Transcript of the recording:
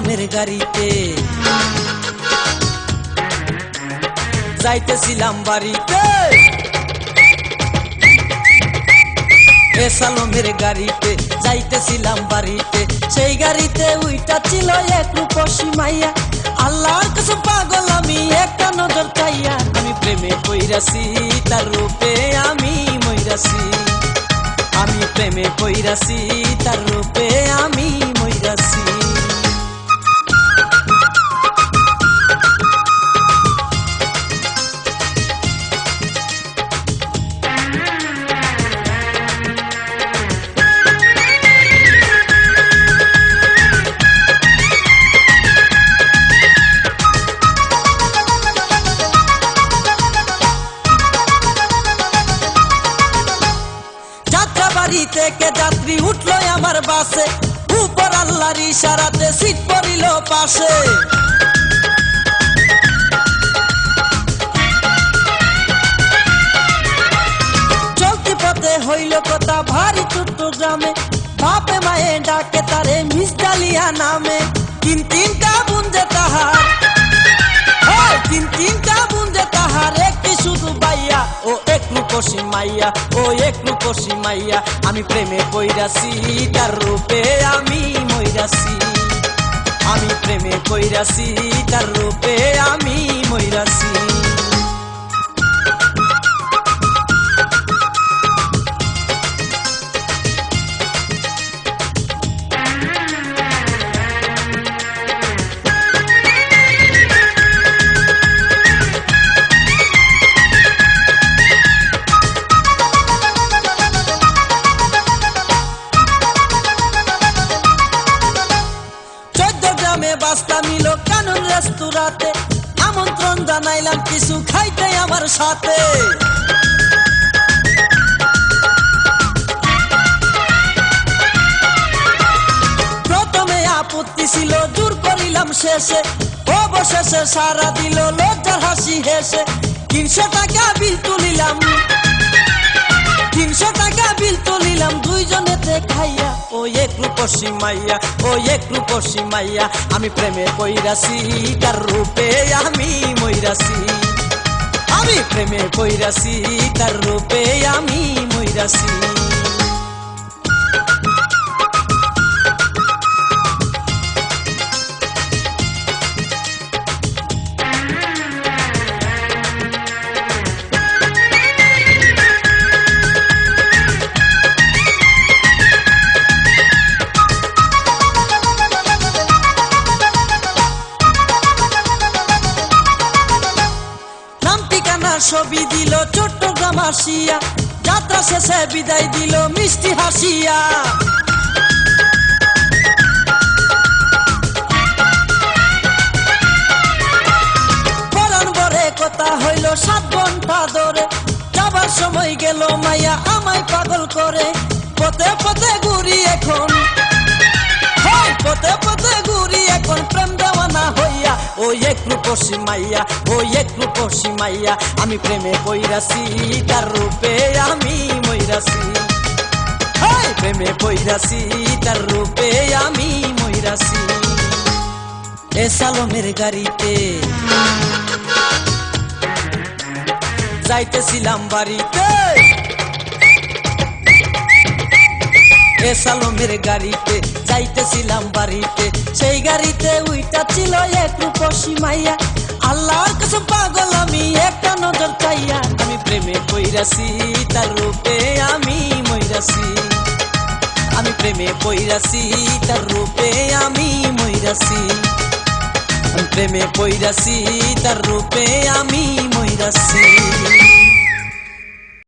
সালমের গাড়িতে যাইতেছিলাম বাড়িতে, এ সালমের গাড়িতে যাইতেছিলাম বাড়িতে। সেই গাড়িতে উইটা ছিল এক রূপসী মাইয়া, আল্লাহর কসম পাগল আমি একটা নজর চাইয়া। আমি প্রেমে পইরাছি তার রূপে আমি মইরাছি, আমি প্রেমে পইরাছি তার রূপে আমি মইরাছি। বাড়ি থেকে যাত্রী উঠলো আমার বাসে, উপর আল্লাহর ইশারাতে সিট পড়িল পাশে। চলতি পথে হইল কথা ভারী ছোট্ট গ্রামে, বাপে মায়ে ডাকে তারে মিস ডালিয়া নামে। তিনটা বুনজে তাহার, তিন তিনটা বুনজে তাহার, একটি শুধু বাইয়া ও এক রূপসী মাইয়া, ও এক রূপসী মাইয়া। আমি প্রেমে পইরাছি তার রূপে আমি মইরাছি, আমি প্রেমে পইরাছি তার রূপে আমি মইরাছি। বাস্তা মিল কানুন রেস্তোরাঁতে, আমন্ত্রণ জানাইলাম কিছু খাইতে আমার সাথে। প্রথমে আপত্তি ছিল দূর করিলাম শেষে, অবশেষে সারা দিল লজ্জার হাসি হেসে। 300 টাকা বিল তুলিলাম, 300 টাকা বিল তুলিলাম দুইজনেতে খাইয়া। ও এক রূপসী মাইয়া, ও এক রূপসী মাইয়া। আমি প্রেমে পইরাছি তার রূপে আমি মইরাছি, আমি প্রেমে পইরাছি তার রূপে আমি মইরাছি। ছবি দিল চট্টগ্রাম আসিয়া, যাত্রা শেষে বিদায় দিল মিষ্টি হাসিয়া। পরাণ ভরে কথা হইল 7 ঘন্টা ধরে, যাবার সময় গেল মাইয়া আমায় পাগল করে। পথে পথে ঘুরি এখন, পথে পথে ঘুরি এখন প্রেম দেওয়ানা হইয়া। ও এক রূপসী মাইয়া, ও এক রূপসী মাইয়া। আমি প্রেমে পইরাছি তার রূপে আমি মইরাছি, প্রেমে পইরাছি তার রূপে আমি মইরাছি। এ সালমের গাড়িতে যাইতেছিলাম বাড়িতে, এ সালমের গাড়িতে যাইতেছিলাম বাড়িতে। সেই গাড়িতে উইটা ছিল এক রূপসী মাইয়া, আল্লাহর কসম পাগল আমি একটা নজর চাইয়া। আমি প্রেমে পইরাছি তার রূপে আমি মইরাছি, আমি প্রেমে পইরাছি তার রূপে আমি মইরাছি, আমি প্রেমে পইরাছি তার রূপে আমি মইরাছি।